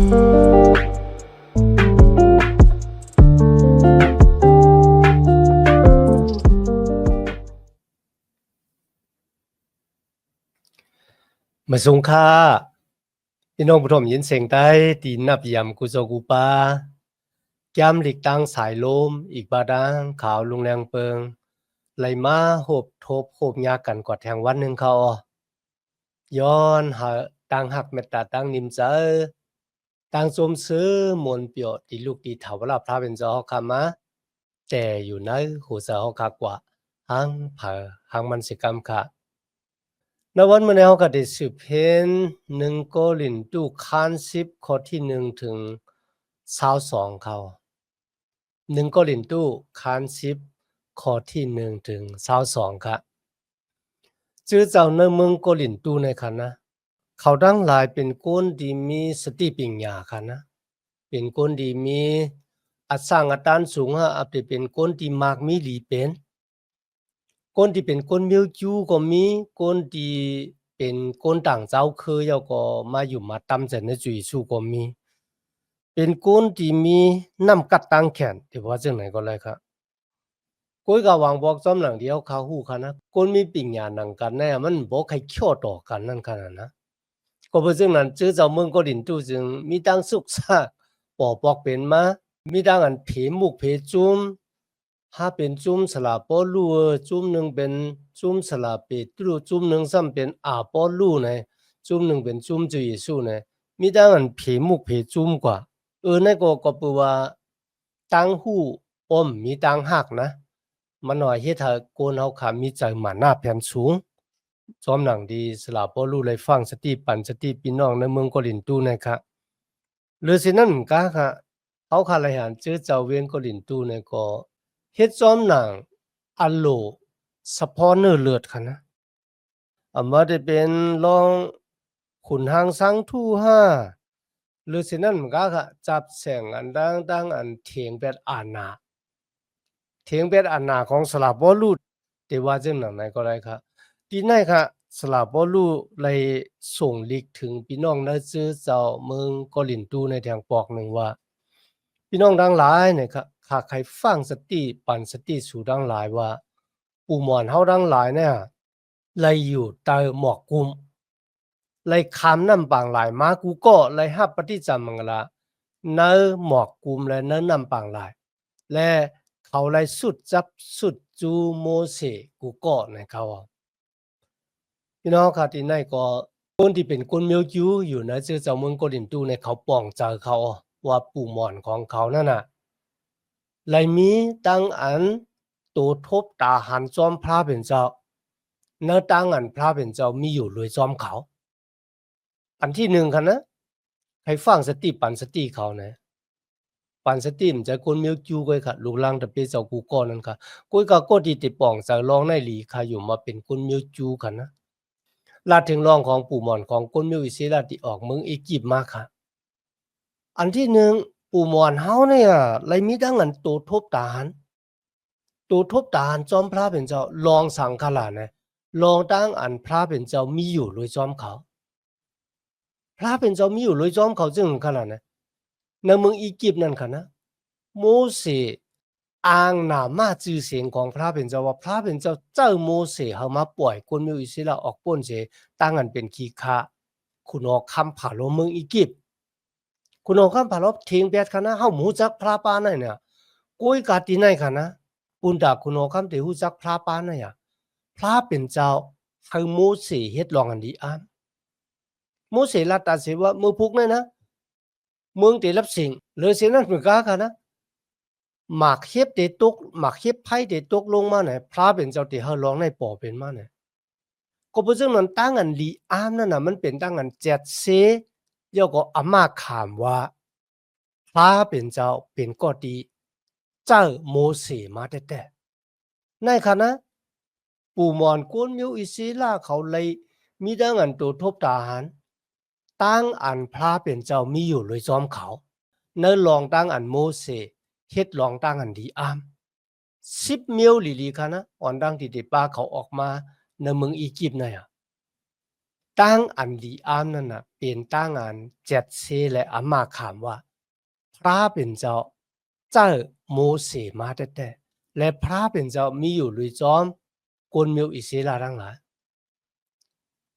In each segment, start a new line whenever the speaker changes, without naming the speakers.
มาสงค่าพี่น้องผู้ชมยินเสียงใต้ตีนับยำกุโซกุปาแก้มหลีกตั้งสายลมอีกบาดังขาวลุงแรงเปิงไหลมาโหบทบโหบยากันกว่าแทงวันหนึ่งเขาย้อนหาตั้งหักเมตตาตั้งนิมเจอตั้งสมซื้อมนเปียวตีลูกตีเถาเวลาพระเป็นจอคำมาแต่อยู่ในหูเสือเขาคักกว่าหังเผอหังมันสิกรรมค่ะในวันเมื่อเราก็ได้สืบเห็น1 โครินธ์คาน10ข้อที่1ถึง22เขา1 โครินธ์คาน10ข้อที่1ถึง22ค่ะจื้อเจ้าในเมืองโกลินตูในค่ะนะเขาทั้งหลายเป็นคนที่มีสติปัญญาค่ะนะเป็นคนที่มีอัศางอัตานสูงอาจจะเป็นคนที่มากมีหลีเป็นคนที่เป็นคนมิวจูก็มีคนที่เป็นคนต่างเจ้าเคยก็มาอยู่มาตำใจในจุยสู้ก็มีเป็นคนที่มีน้ำกัดตังแขนที่ว่าจังไหนก็เลยครับก้อยก็หวังบอกจอมหลังเดียวเขาฮู้ค่ะนะคนมีปัญญานังกันแน่มันบ่ใครเคี่ยวต่อกันนั่นขนาดนะก็เพราะฉะนั้นจื้อเจ้าเมืองก็ดินตู้จึงมีตั้งสุขซาปอปอกเป็นมามีตั้งอันเพมุกเพจุมถ้าเป็นจุ้มสลาปอลูจุ้มหนึ่งเป็นจุ้มสลาเปตรูจุ้มหนึ่งซ้ำเป็นอาปอลูนะจุ้มหนึ่งเป็นจุ้มจุยสู้นะมีตั้งอันเพมุกเพจุ้มกว่านั่นก็แปลว่าตั้งหู้อมมีตั้งหักนะมันหน่อยเฮ็ดให้โกนเฮาขามีใจหมาหน้าแผ่นสูงจอมหนังดีสลาปอลูเลยฟังสติปันสติพี่น้องในเมืองโกลินตูนะครับหรือสินั้นกะค่ะเขาคาเลยหันจื้อเจ้าเวียนโกลินตูเนี่ยก็เฮ็ดจอมหนังอัลโลสะพอเนื้อเลือดค่ะนะมาได้เป็นรองขุนหางสังทูห้าหรือสินั้นกะค่ะจับแสงอันดังอันเถียงเป็ดอานาเถียงเป็ดอานาของสลาปอลูแต่ว่าจังหนังไหนก็ได้ค่ะที่ไหนค่ะสลาปอลูเลยส่งลิกถึงพี่น้องในจื้อเจ้าเมืองโกลินตูในแถงปอกหนึ่งว่าพี่น้องทั้งหลายเนี่ยค่ะหากใครฟังสติปันสติสู่ทั้งหลายว่าปู่หมอนเฮาทั้งหลายเนี่ยเลยอยู่ใต้หมอกกุมเลยคำนำปางหลายมากูก็เลยฮับปฏิจจมังกลาเนอหมอกกุมและเนอนำปางหลายและเขาเลยสุดจับสุดจูโมเสกูก็ในเขาพี่น้องค่ะที่ไหนก็คนที่เป็นคนเมียวจูอยู่นะเจ้าเมืองโกลินตูในเขาป้องเจอเขาว่าปู่หมอนของเขานั่นน่ะเลยมีตั้งอันตัวทบตาหันจอมพระเป็นเจ้าเนื้อตั้งอันพระเป็นเจ้ามีอยู่เลยจอมเขาอันที่หนึ่งค่ะนะให้ฟังสติปันสติเขานะปันสติมจะคนเมียวจูก้อยค่ะลูกลังตะเปเจ้ากูก่อนนั่นค่ะก้อยก็กที่ติป่องจะลองในหลีค่ะอยู่มาเป็นคนเมียวจูค่ะนะลาถึงรองของปู่หมอนของคนเมียวอิสราที่ออกเมืองอียิปต์มาค่ะอันที่หนึ่งปู่หมอนเฮาเนี่ยเลยมีดังอันตัวทบตาหันตัวทบตาหันจอมพระเป็นเจ้าลองสังขลานะลองตั้งอันพระเป็นเจ้ามีอยู่เลยจอมเขาพระเป็นเจ้ามีอยู่เลยจอมเขาจึงขนาดนะในเมืองอียิปต์นั่นค่ะนะโมเสสอ้างนามาจื่อเสียงของพระเป็นเจ้าว่าพระเป็นเจ้าเจ้าโมเสสเฮามาปล่อยคนเมียวอิสราเอลออกป้นเสตั้งอันเป็นขี้ค้าคุณออกคำผาโลเมืองอียิปต์คุณออกคำผาโลเทียงแปดค่ะนะเฮาหมูจักพระปานเนี่ยก้อยกาติไหนค่ะนะปุนดาคุณออกคำที่ฮู้จักพระปานเนี่ยพระเป็นเจ้าให้โมเสสเฮ็ดลองอันดีอ้ามโมเสสรัตตาเสว่ามือพุกเนี่ยนะเมืองที่รับสิ่งหรือเสียนั้นเหมือนกันค่ะนะหมากเฮ็บที่ตกหมากเฮ็บไผที่ตกลงมาเนี่ยพระเป็นเจ้าที่เฮาลองในปอเป็นมาเนี่ยก็เพราะฉะนั้นตั้งอันลีอามนั่นน่ะมันเป็นตั้งอันเจ็ดเสแล้วก็อามาขามว่าพระเป็นเจ้าเป็นก็ดีเจ้าโมเสสมาแต่ในค่ะนะปู่มอนกวนมิวอิสราเขาเลยมีดังอันตัวทบตาหันตั้งอันพระเป็นเจ้ามีอยู่เลยจอมเขาเนื้อลองตั้งอันโมเสสเฮ็ดลองตั้งอันดีอาม10เมียวลีค่ะนะอ่อนดังที่ป้าเขาออกมาในเมืองอียิปต์น่ะ ตั้งอันดีอามนั่นน่ะเป็นตั้งอันเจ็ดเซและอามาขามว่าพระเป็นเจ้าเจ้าโมเสมาแต่และพระเป็นเจ้ามีอยู่ลุยจอมคนมิวอิสราทั้งหลาย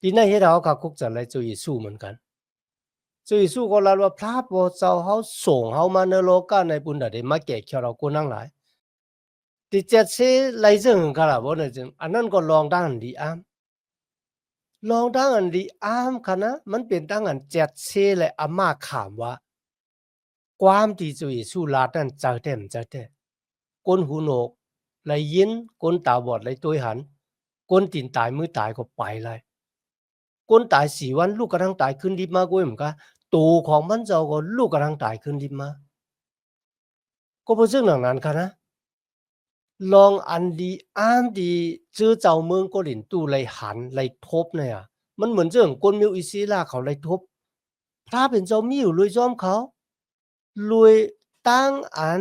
ทีนั้นเฮเราก็คุกจะเลยจุยสู้เหมือนกันจุยสู้ก็ลาว่าพระพอเจ้าเขาส่งเขามาในโลกาในบุญเดมาแก่เขียวเราคนทั้งหลายที่เจ็ดเซไลเซิงกันละบ่เนี่ยจึงอันนั้นก็ลองตั้งอันดีอามลองตั้งอันดีอามค่ะนะมันเป็นตั้งอันเจ็ดเซและอามาขามว่าความที่จุยสู้ลาดันเจอเต็มเจอเต็มคนหูหนวกเลยยินคนตาบอดเลยตัวหันคนตีนตายมือตายก็ไปเลยคนตาย4 วันลูกกระทั่งตายขึ้นดิบมาก็เหมือนกันตัวของมันเจ้าก็ลูกกระทั่งตายขึ้นดิบมาก็เพราะซึ่งหลังนั้นค่ะนะลองอันดีอ้ามดีจื้อเจ้าเมืองก็หลินตู้เลยหันเลยทบเนี่ยมันเหมือนเรื่องคนมิวอิซิลาเขาเลยทบพระเป็นเจ้ามีอยู่ลุยจอมเขาลุยตั้งอัน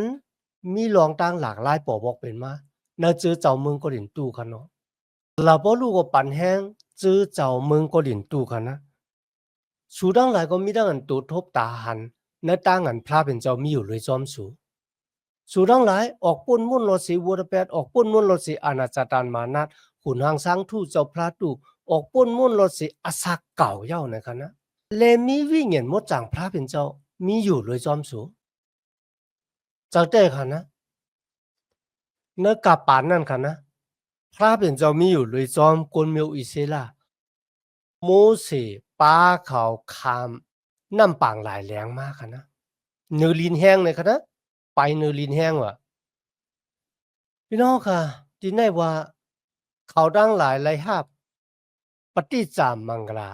มีลองตั้งหลากหลายปอบอกเป็นมาเนาจื้อเจ้าเมืองก็หลินตู้ค่ะเนาะเราบ่รู้ก็ปั่นแห้งจื้อเจ้าเมืองก็หลินตู้ค่ะนะสูดังหลายก็มีดังอันตูทบตาหันในตั้งอันพระเป็นเจ้ามีอยู่ลุยจอมสูดังหลายออกปุ้นมุ่นรถสีวัวแปดออกปุ้นมุ่นรถสีอาณาจตานมานัดขุนหางสังทู่เจ้าพระตู่ออกปุ้นมุ่นรถสีอาศักเก่าเย้านะคะนะเลมีวิ่งเห็นมดจางพระเป็นเจ้ามีอยู่เลยจอมสูจากแต่ค่ะนะเนื้อกาปานนั่นค่ะนะพระเป็นเจ้ามีอยู่เลยจอมกวนเมียวอิเซลาโมเสป้าเขาคามน้ำปางหลายแรงมากค่ะนะเนื้อลินแห้งเลยค่ะนะไปเนื้อลินแห้งว่ะพี่น้องค่ะที่ไหนว่าเขาดังหลายไรฮับปฏิจามมังกลา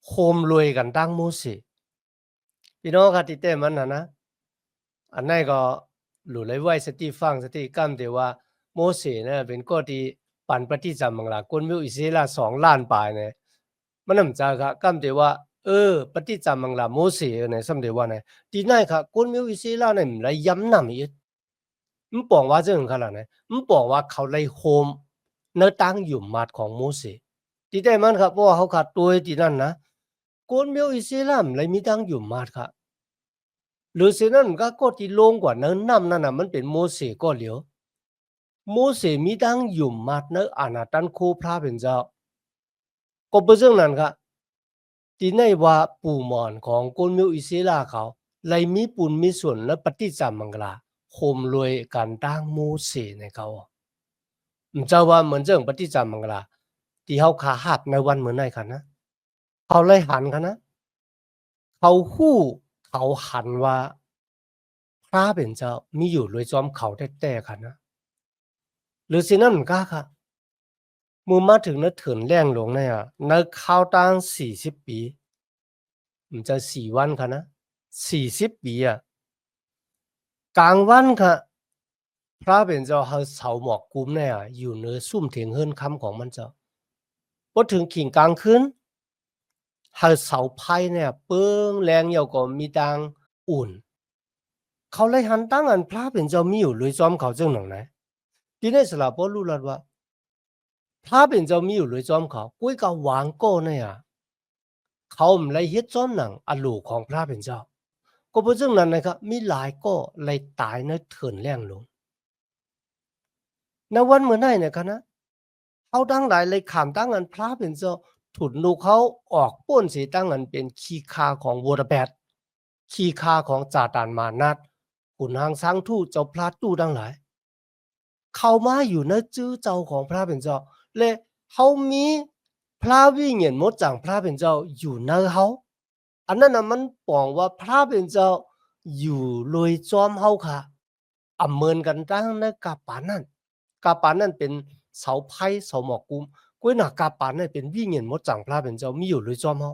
โคมรวยกันตั้งโมเสพี่น้องค่ะที่เต้มันนะอันนั้นก็หลุดเลยไว้สติฟังสติกั้มเดียวว่าโมเสเนี่ยเป็นก็ที่ปั่นปฏิจามมังกลาคนมิวอิสรา2 ล้านปลายเนี่ยมันน่าจะค่ะกั้มเดียวว่าปฏิจามมังกลาโมเสเนี่ยสำเดียวว่าเนี่ยที่ไหนค่ะคนมิวอิสราเนี่ยมันเลยย้ำนำอีกมันบอกว่าจะถึงขนาดไหนมันบอกว่าเขาเลยโฮมเนื้อตั้งอยู่มาดของโมเสสที่ได้มันครับเพราะว่าเขาขาดตัวที่นั่นนะคนเมียวอิสลามเลยมีตั้งอยู่มาดครับหรือสิ่งนั้นก็ที่ลงกว่าเนื้อนำนั่นน่ะมันเป็นโมเสสก็เหลียวโมเสสมีตั้งอยู่มาดเนื้ออาณาตันโคพระเป็นเจ้าก็เป็นเรื่องนั้นครับที่ในว่าปู่มอนของคนเมียวอิสลามเขาเลยมีปุญมีส่วนและปฏิจจามังกลาโฮมรวยการตั้งโมเสสในเขามันจะว่าเหมือนเรื่องปฏิจจามังกลาที่เขาขาหักในวันเหมือนไหนคะนะเขาเลยหันคะนะเขาหู้เขาหันว่าพระเป็นเจ้ามีอยู่เลยจอมเขาแต่ค่ะนะหรือสินั่นก็ค่ะมือมาถึงนึกถึงแรงหลวงเนี่ยนึกเข้าตั้ง40 ปีมันจะ4 วันค่ะนะ40 ปีกลางวันค่ะพระเป็นเจ้าเขาเสาหมอกกุ้มเนี่ยอยู่เนื้อซุ่มเถียงเฮิรนคำของมันเจ้าพอถึงขิงกลางคืนเขาเสาไพ่เนี่ยเปิ้งแรงเยาก็มีตังอุ่นเขาเลยหันตั้งอันพระเป็นเจ้ามีอยู่เลยจอมเขาเจ้าหนังไหนทีนี้สลับพอรู้แล้วว่าพระเป็นเจ้ามีอยู่เลยจอมเขากุ้ยกับวางโก้เนี่ยเขาเลยเฮ็ดจอมหนังอลูของพระเป็นเจ้าก็เพราะฉะนั้นนะครับมีหลายก็เลยตายในเถินแรงลงในวันเมื่อไหร่เนี่ยคะนะเขาตั้งหลายเลยขามตั้งอันพระเป็นเจ้าถุนลูกเขาออกป้นสีตั้งอันเป็นขี้คาของวัวแปดขี้คาของจาตานมานัดขุนหางสังทู่เจ้าพระตู้ตั้งหลายเข้ามาอยู่ในจื้อเจ้าของพระเป็นเจ้าและเขามีพระวิญญาณมดจังพระเป็นเจ้าอยู่ในเขาอันนั้นน่ะมันบอกว่าพระเป็นเจ้าอยู่เลยจอมเฮาค่ะอำเมินกันตั้งในกาปานนั้นกาปานนั้นเป็นเสาไพ่เสาหมอกกุมก้วยหน้ากาปานนั้นเป็นวิญญาณมดจังพระเป็นเจ้ามีอยู่เลยจอมเฮา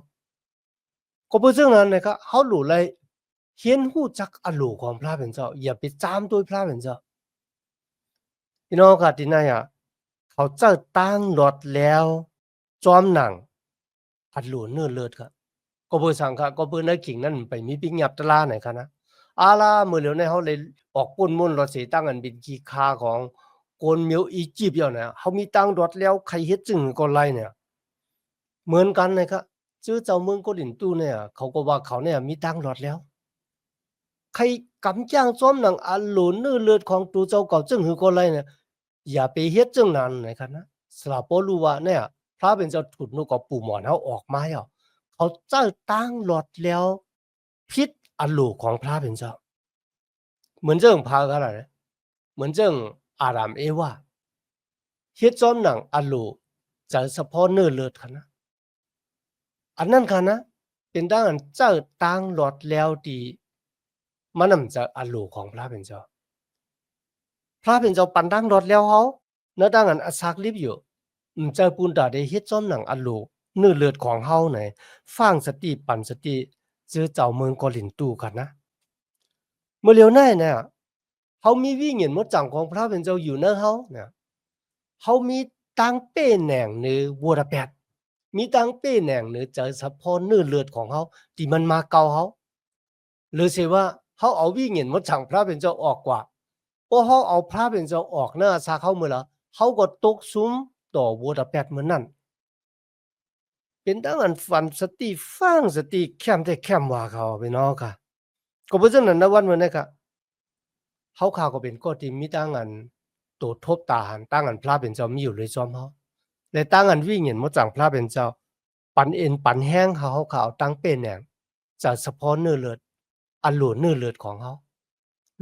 ก็เพราะฉะนั้นนะครับเขาหลุเลยเฮียนหู้จักอโลของพระเป็นเจ้าอย่าไปจามตัวพระเป็นเจ้าพี่น้องค่ะที่นั่นเขาเจ้าตั้งรถแล้วจอมหนังอัดหลูเนื้อเลิศครับก็เพื่อสังค่ะก็เพื่อในกิ่งนั้นไปมีปิงหยับตลาไหนคะนะอาลาเมื่อเหลียวในเขาเลยออกปุ่นมุ่นรถสีตั้งอันเป็นกีคาของโกนเมียวอียิปต์เนี่ยเขามีตั้งรถแล้วใครเฮ็ดจึงก็ไล่เนี่ย เหมือนกันนะครับจื้อเจ้าเมืองโกหลินตู้เนี่ยเขาก็ว่าเขาเนี่ยมีตังค์หลอดแล้วใครกำจ้างซ้อมหนังอันหลุนนื้อเลือดของตูเจ้าเก่าจึงหือก็เลยเนี่ยอย่าไปเฮ็ดจึงนั้นนะครับนะสลาโปรู้ว่าเนี่ยพระเป็นเจ้าถุดนูก็ปู่หมอนเขาออกมาอ่ะเขาเจ้าตั้งหลอดแล้วพิษอันหลูของพระเป็นเจ้าเหมือนเจ้งพากันอะไรเหมือนเจ้งอารามเอวาเฮ็ดซ้อมหนังอันหลูจะเฉพาะเนื้อเลือดค่ะนะอันนั้นค่ะนะเป็นด้านเจ้าตั้งหลอดแล้วดีมันนำจะอันหลูของพระเป็นเจ้าพระเป็นเจ้าปันดังหลอดแล้วเขาเนื้อดังอันอสักลิบอยู่เจ้าปูนดาได้เฮ็ดซ้อมหนังอันหลูเนื้อเลือดของเฮาไหนฟังสติปันสติจื้อเจ้าเมืองกอลินตู้กันนะเมื่อเร็วแน่เนี่ยเขามีวิญญาณมดจังของพระเป็นเจ้าอยู่เนอะเขาเนี่ยเขามีตังเป้แหน่งเนื้อวัวระแปดมีตังเป้แหน่งเนื้อเจอสะพอเนื้อเลือดของเขาที่มันมาเกาเขาหรือเสียว่าเขาเอาวิญญาณมดจังพระเป็นเจ้าออกกว่าเพราะเขาเอาพระเป็นเจ้าออกเนื้อซาเขาเมื่อละเขาก็ตกซุ้มต่อวัวระแปดเหมือนนั่นเป็นดังอันฟันสติฟังสติแคมได้แคมว่าเขาไปน้องค่ะก็เพราะฉะนั้นนะวันเหมือนนี้ค่ะ เขาข่าวก็เป็นก็ที่มีตั้งอันตัวทบตาหันตั้งอันพระเป็นเจ้ามีอยู่เลยจอมเขาและตั้งอันวิ่งเห็นมดจังพระเป็นเจ้าปันเอ็นปันแห้งเขาข่าวตั้งเป็นแหนงจะเฉพาะเนื้อเลือดอันหลวเนื้อเลือดของเขา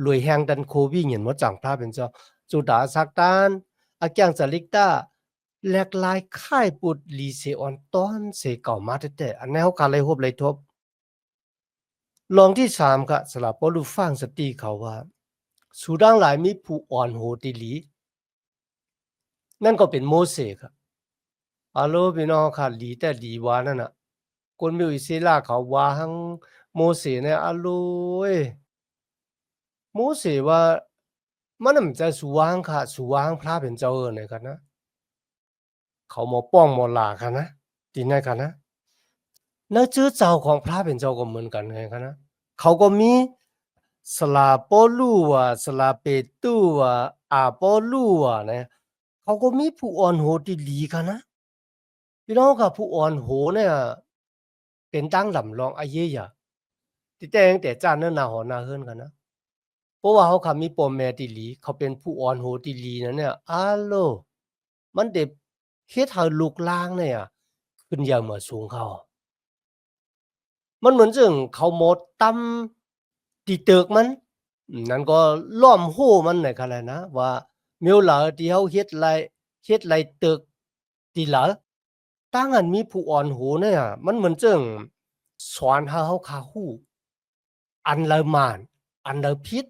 รวยแห้งดันโควิ่งเห็นมดจังพระเป็นเจ้าจุดาสักตานอาแกงจลิกตาแหลกลายค่ายปุดลีเซออนต้อนเสเก่ามาแต่อันนี้เขาขาเลยหบเลยทบลองที่3ค่ะสลับปอลูฟังสติเขาว่าสุดังหลายมีผู้อ่อนโหติลีนั่นก็เป็นโมเสสครับอาโลพี่น้องค่ะลีแต่ลีวานั่นน่ะคนมีอิสลาเขาว่าหังโมเสสเนี่ยอาโลโมเสสว่ามันนำจะสุวางค่ะสุวางพระเป็นเจ้าเนี่ยกันนะเขามาป้องมาลากันนะตีนั่นกันนะนั่นชื่อเจ้าของพระเป็นเจ้าก็เหมือนกันไงกันนะเขาก็มีสลาโปลูสลาเปตูอาโปลูเนี่ยเขาก็มีผู้อ่อนโหที่ลีกันนะพี่น้องกับผู้อ่อนโหเนี่ยเป็นตั้งลำลองอาเยยะที่แต่งแต่จานเนื้อนาหอนาเฮิรนกันนะเพราะว่าเขาคำมีปมแม่ที่ลีเขาเป็นผู้อ่อนโหที่ลีนะเนี่ยอาโลมันเด็บเฮ็ดให้ลูกล่างเนี่ยขึ้นอย่างเหมือนสูงเขามันเหมือนจึงเขาหมดตำตีเติกมันนั่นก็ล้อมโหมันในกันแหละนะว่าเมียวหลาที่เขาเฮ็ดไรตึกตีหลาตั้งอันมีผู้อ่อนโหเนี่ยมันเหมือนจึงสอนให้เขาคาฮู้อันละมานอันละพิษ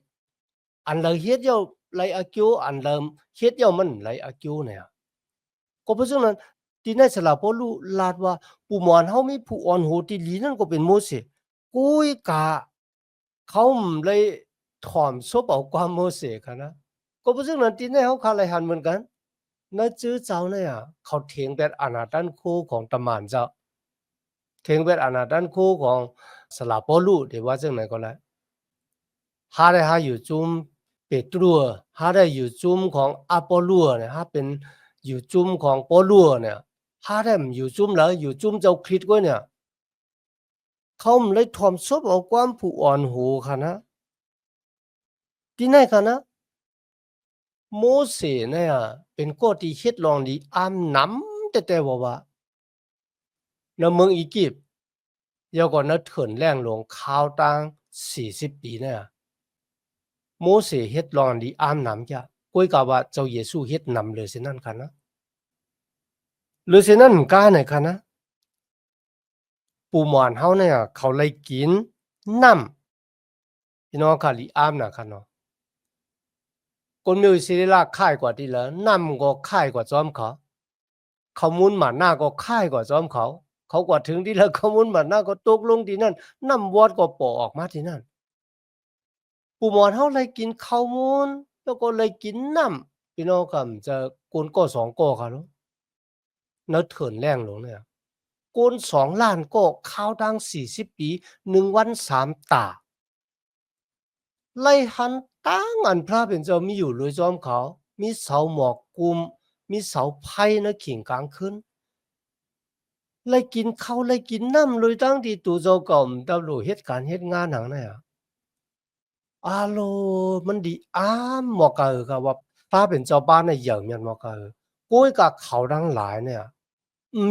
อันละเฮ็ดเจ้าไรอากิวอันละเฮ็ดเจ้ามันไรอากิวเนี่ยก็เพราะฉะนั้นที่ในสลาพอลูลาดว่าปู่หมอนเฮามีผู้อ่อนโหที่ลีนั่นก็เป็นโมเสสกุยกะเขาเลยถ่อมซบเอาความโมเสสค่ะนะก็เพราะฉะนั้นที่ในเขาคาไลหันเหมือนกันนะจื้อเจ้าเนี่ยเขาเถียงแบบอนาตันคู่ของตะหมานเจ้าเถียงแบบอนาตันคู่ของสลาพอลูเดี๋ยวว่าจังไหนก็แล้วหาได้หาอยู่จุมเปโตรหาได้อยู่จุมของอะโปโลเนี่ยหาเป็นอยู่จุมของเปาโลเนี่ยหาได้อยู่จุมแล้วอยู่จุมเจ้าคริสต์ก็เนี่ยเขาเลยถ่อมซบเอาความผู้อ่อนโหค่ะนะที่ไหนค่ะนะโมเสสเนี่ยเป็นก็ที่เฮ็ดลองดีอามนำแต่ว่าในเมืองอียิปต์ยาก่อนนะเถินแรงหลวงคราวตัง40ปีเนี่ยโมเสสเฮ็ดลองดีอามนำจ้ะก้อยกะว่าเจ้าเยซูเฮ็ดนำเลยสินั่นค่ะนะหรือสินั่นกาไหนค่ะนะปู่หมอนเฮาเนี่ยเขาเลยกินน้ำพี่น้องค่ะลีอามน่ะค่ะเนาะคนมีศิริราชค่ายกว่าที่แล้วน้ำก็ค่ายกว่าจอมเขาเขามุนหมาหน้าก็ค่ายกว่าจอมเขาเขากว่าถึงที่แล้วเขามุนหมาหน้าก็ตกลงที่นั่นน้ำวอดก็ปอออกมาที่นั่นปู่หมอนเฮาเลยกินข้าวมูลแล้วก็เลยกินน้ำพี่น้องค่ะจะกวนก็2ก้อค่ะเนาะแล้วเถินแรงลงเนี่ยกวน2ล้านก็ข้าวดัง40ปี1วัน3ตาไล่หันตั้งอันพระเป็นเจ้ามีอยู่เลยจอมเขามีเสาหมอกกุมมีเสาไผ่นะขิงกลางคืน เลยกินข้าวเลยกินน้ำเลยตั้งที่ตู่เจ้าเก่าตำรวจเหตุการณ์เหตุงานหนังเนี่ยอาโลมันดีหมอกะค่ะว่าพระเป็นเจ้าบ้านในอย่างเมียนหมอกะกูกับเขาทั้งหลายเนี่ย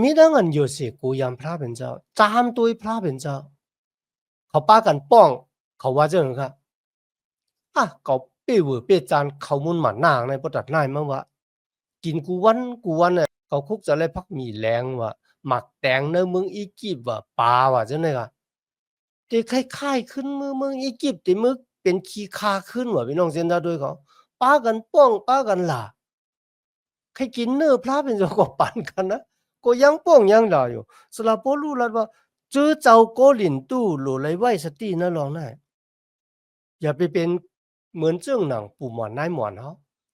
มีทั้งอันอยู่สิกูยามพระเป็นเจ้าจามตัวพระเป็นเจ้าเขาป้ากันป้องเขาว่าเจ้าค่ะเขาเปี้ยวเปี้ยจานเขามุนหมันนางในประดัดนายมั้งวะกินกูวันเนี่ยเขาคุกจะเลยพักมีแรงว่ะหมักแตงในเมืองอียิปต์ว่ะปลาว่ะเจ้าเนี่ยค่ะที่คล้ายๆขึ้นเมืองอียิปต์ที่มึกเป็นขี้คาขึ้นว่ะพี่น้องเส้นได้ด้วยเขาป้ากันป้องป้ากันหล่าใครกินเนื้อพระเป็นเจ้าก็ปั่นกันนะก็ยังป้องยังหล่าอยู่สลับพอรู้แล้วว่าเจอเจ้าโกลินตู้หลุเลยไหวสตินะลองได้อย่าไปเป็นเหมือนเจ้าหนังปู่หมอนนายหมอนเขา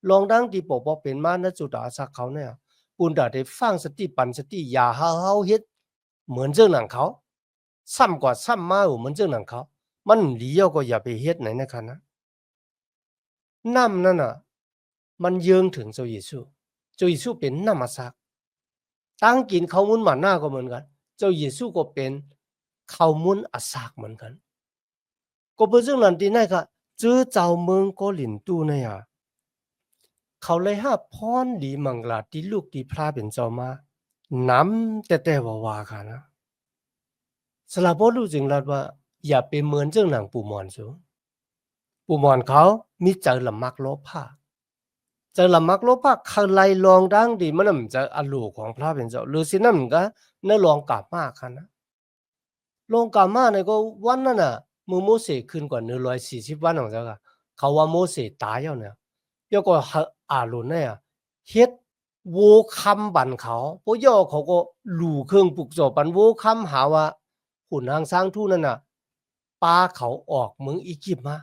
ลองดังที่บอกเป็นมาณจุดอาสักเขาเนี่ยปุ่นดาได้ฟังสติปันสติอย่าเฮาเฮ็ดเหมือนเจ้าหนังเขาซ้ำกว่าซ้ำมาเหมือนเจ้าหนังเขามันดีเอาก็อย่าไปเฮ็ดไหนนะคะนะน้ำนั่นน่ะมันเยืองถึงเจ้าเยซูเป็นน้ำมาซักตั้งกินข้าวมุนหมาหน้าก็เหมือนกันเจ้าเยซูก็เป็นข้าวมุนอาซักเหมือนกันก็เป็นเรื่องนั้นที่ไหนค่ะเจอเจ้าเมืองก็หลินตู้เนี่ยเขาเลยหาพรดีมังลาที่ลูกที่พระเป็นเจ้ามาน้ำแต่ว่ากันนะสลับพอรู้จึงรัดว่าอย่าไปเหมือนเจ้าหนังปู่มอนสูปู่มอนเขามีใจละมักโลภะใจละมักโลภะเขาไล่ลองดังดีมันน่ะจะอโลของพระเป็นเจ้าหรือสินั่นก็เนื้อลองกลับมากค่ะนะลองกลับมาเนี่ยก็วันนั้นน่ะมือโมเสสขึ้นกว่า140วันของเจ้าค่ะเขาว่าโมเสสตายแล้วเนี่ยแล้วก็อาโรนเนี่ยเฮ็ดโวคำบันเขาพวกย่อเขาก็หลู่เครื่องปลุกจอปันโวคำหาว่าขุนนางสร้างทู่นั่นน่ะปาเขาออกเมืองอียิปต์มา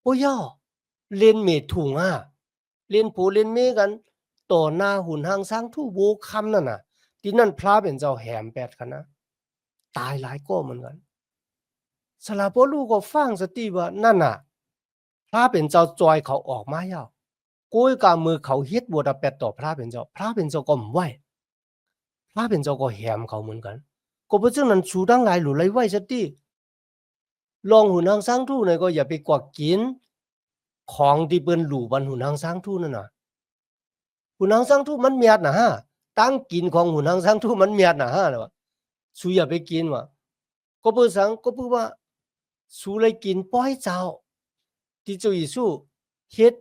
พวกย่อเล่นเมถุงเล่นผูเล่นเมกันต่อหน้าหุ่นหางสร้างทู่โวคำนั่นน่ะที่นั่นพระเป็นเจ้าแหมแปดกันนะตายหลายก็เหมือนกันสลาโปลูก็ฟังสติว่านั่นน่ะพระเป็นเจ้าจอยเขาออกมาแล้วก้อยกามือเขาเฮ็ดบัวตะเป็ดต่อพระเป็นเจ้าก็มไหวพระเป็นเจ้าก็แหมเขาเหมือนกันก็เพราะฉะนั้นสูดังหลายหลุไหลไหวสติลองหุ่นหางสร้างทู่เนี่ยก็อย่าไปกวักกินของที่เปิ้นหลู่บันหุ่นหางสร้างทู่นั่นน่ะหุ่นหางสร้างทู่มันเมียดนะฮะตั้งกินของหุ่นหางสร้างทู่มันเมียดนะฮะแล้วสูอย่าไปกินว่ะก็เพื่อสังก็เพื่อว่าสูเลยกินป้อยเจ้าที่เจ้าเยซูเฮ็ด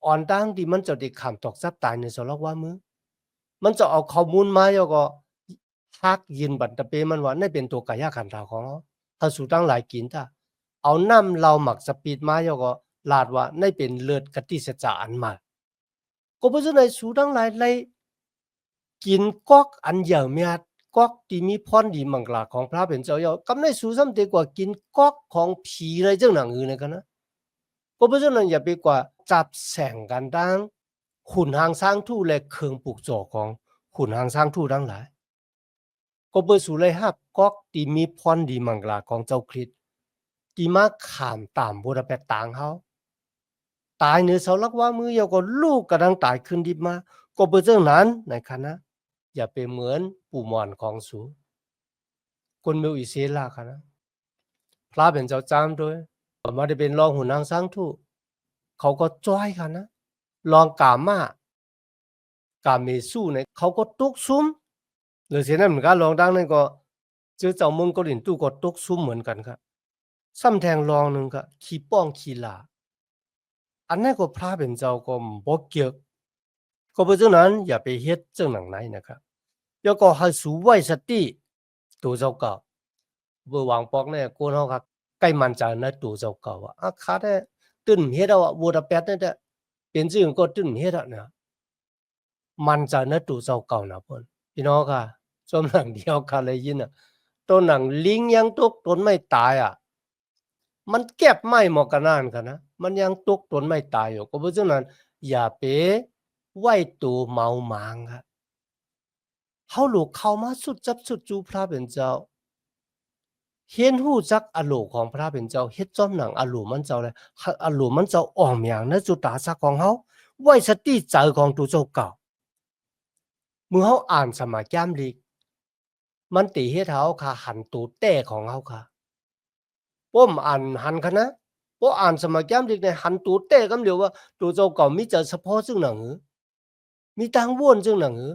อ่อนตั้งที่มันจะได้ขามตอกซับตายในสลอกว่ามือมันจะเอาข้อมูลมาแล้วก็ฮักยินบัดตะเปมันว่านี่เป็นตัวกายขันธ์ของเขาถ้าสูตั้งหลายกินถ้าเอาน้ำเราหมักสปีดมาแล้วก็ลาดว่านี่เป็นเลือดกะติสัจจะอันมาก็เพราะฉะนั้นสูตั้งหลายเลยกินกอกอันเหี่ยวเมียดกอกที่มีพรดีมังกลาของพระเป็นเจ้าเยากำในสูซ้ำดีกว่ากินกอกของผีอะไรเจ้าหนังอื่นเลยกันนะก็เพราะฉะนั้นอย่าไปกว่าจับแสงกันดังขุนหางสร้างทู่และเครื่องปลูกจอของขุนหางสร้างทู่ทั้งหลายก็เปิดสู่เลยฮับกอกที่มีพรดีมังกลาของเจ้าคริสต์ที่มาขามตามบุรแปดต่างเขาตายในเสาลักว่ามือเยาก็ลูกกระดังตายขึ้นดิบมาก็เปิดเจ้านั้นในคณะอย่าไปเหมือนปู่มอนของสูคนเมืออิเซลาค่ะนะพระเป็นเจ้าจามด้วยมาได้เป็นรองหุ่นนางสร้างทู่เขาก็จ้อยค่ะนะลองกาเมสู้เนี่ยเขาก็ตกซุ้มหรือเช่นนั้นเหมือนกันลองดังนั่นก็เจอเจ้าเมืองเกาหลีตู้ก็ตกซุ้มเหมือนกันครับซ้ำแทงลองหนึ่งก็ขี้ป้องขี้ลาอันนั้นก็พระเป็นเจ้าก็บ่เกี่ยวก็เพราะฉะนั้นอย่าไปเฮ็ดเจ้าหนังไหนนะครับแล้วก็ให้สูไว้สติตัวเจ้าเก่าเบอร์วางปอกเนี่ยกูเฮาครับใกล้มันใจนะตัวเจ้าเก่าอ่ะคาได้ตึ้นเฮ็ดเอาวัวตะแปดเนี่ยเป็นสิ่งก็ตึ้นเฮ็ดนะมันใจนะตัวเจ้าเก่านะเพิ่นพี่น้องค่ะจมหนังเดียวกันเลยยินต้นหนังลิงยังตกต้นไม่ตายมันเก็บไม่หมอกกันนานกันนะมันยังตกต้นไม่ตายอยู่ก็เพราะฉะนั้นอย่าไปไหวตัวเมาหมางครับเฮาลูกเข้ามาสุดจับสุดจูพระเป็นเจ้าเห็นหู้จักอโลของพระเป็นเจ้าเฮ็ดจอมหนังอโลมันเจ้าเลยอโลมันเจ้าอ่อมอย่างในจุตาสักของเฮาไว้สติใจของตัวเจ้าเก่าเมื่อเฮาอ่านสมาแก้มลีก มันติเฮ็ดเฮาค่ะหันตูแต้ของเฮาค่ะป้มอ่านหันคะนะป้อ่านสมัยแก้มเด็กในหันตูแต้กำเหลียวว่าตูเจ้าเก่ามีจะเฉพาะซึ่งหนังหือมีตังว่นซึ่งหนังหือ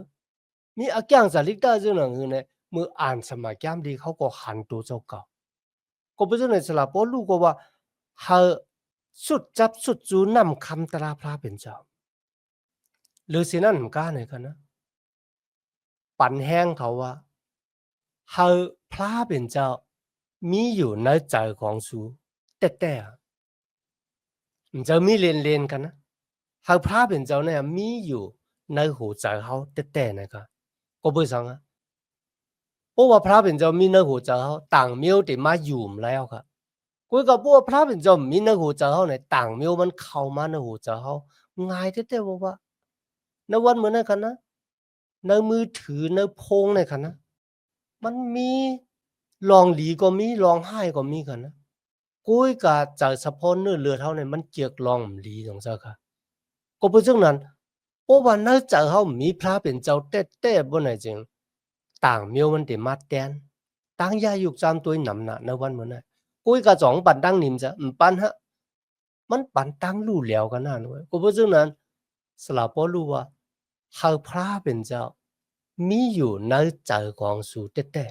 มีอาแก้งสาลิกได้ซึ่งหนังหือเนี่ยมืออ่านสมัยแก้มดีเขาก็หันตูเจ้าเก่าก็เป็นจังได๋สละป้อลูกก็ว่าเฮาสุดจับสุดจูนำคำตราพระเป็นเจ้าหรือสินั่นกล้าไหนกันนะปันแห้งเขาว่าเฮาพระเป็นเจ้ามีอยู่ในใจของสูแต่มันจะมีเล่นๆกันนะเฮาพระเป็นเจ้าเนี่ยมีอยู่ในหัวใจเฮาแต่นะครับก็บ่ซังอะเพราะว่าพระเป็นเจ้ามีในหัวใจเฮาต่างมีได้มาอยู่แล้วครับคุยกับพวกพระเป็นเจ้ามีในหัวใจเฮาเนี่ยต่างมีมันเข้ามาในหัวใจเฮาง่ายแต่ว่าในวันเหมือนนั้นกันนะในมือถือในโพงเนี่ยกันนะมันมีร้องดีก็มีร้องไห้ก็มีกันนะกุยกะจากเฉพาะเนื้อเลือดเฮาเนี่ยมันเจียกร้องหลีจังซั่นค่ะก็เป็นจังนั้นเพราะว่าในใจเฮามีพระเป็นเจ้าแต่บ่ไหนจริงต่างมีมันได้มาแตนต่างยายุกจามตัวนำหนะในวันเหมือนนั้นกุยกะจ่องปันตั้งนิมจะปันฮะมันปันตั้งรู้แล้วกันนะด้วยก็เป็นจังนั้นสละบ่รู้ว่าเฮาพระเป็นเจ้ามีอยู่ในใจของสูแต่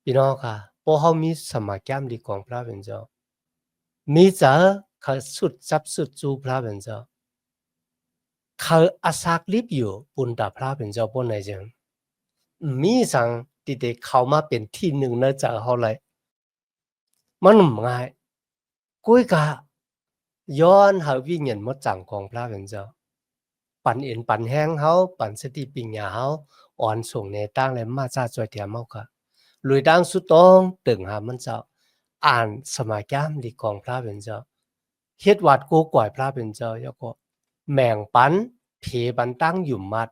พี่น้องค่ะพอเฮามีสมาแก้มดีของพระเป็นเจ้ามีจะเขาสุดจับสุดจูพระเป็นเจ้าเขาอาศักลิบอยู่ปุณตาพระเป็นเจ้าปนไหนจังมีสังที่ได้เข้ามาเป็นที่หนึ่งในใจเฮาเลยมันง่ายกุ้ยกะย้อนหาวิญญาณมดจังของพระเป็นเจ้าปันเอ็นปันแห้งเฮาปันสติปัญญาเฮาอ่อนส่งในตั้งและมาจาจอยเทียมเฮาค่ะลุยดังสุดตองตึงหามันเจ้าอ่านสมาแก้มดีของพระเป็นเจ้าเฮ็ดวัดกูก่อยพระเป็นเจ้าแล้วก็แม่งปันเพปันตั้งอยู่มัด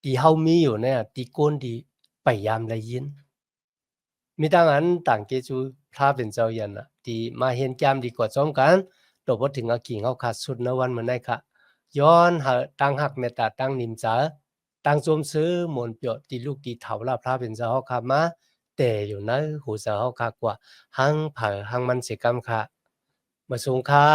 ที่เฮามีอยู่เนี่ยที่ก้นดีพยายามได้ยินมีดังนั้นต่างเกจูพระเป็นเจ้ายันน่ะที่มาเห็นแก้มดีกว่าจ้อมกันตบ่ถึงอากิ่งเฮาขาดสุดในวันเหมือนได้ค่ะย้อนหาตั้งหักเมตตาตั้งนิมจาตั้งสมซื้อมนต์เปียวที่ลูกที่เฒ่าลาพระเป็นเจ้าเฮาค่ะมาแต่อยู่ในหูเจ้าเฮาค่ะกว่าหังเผอหังมันสิกรรมค่ะมาสูงค่ะ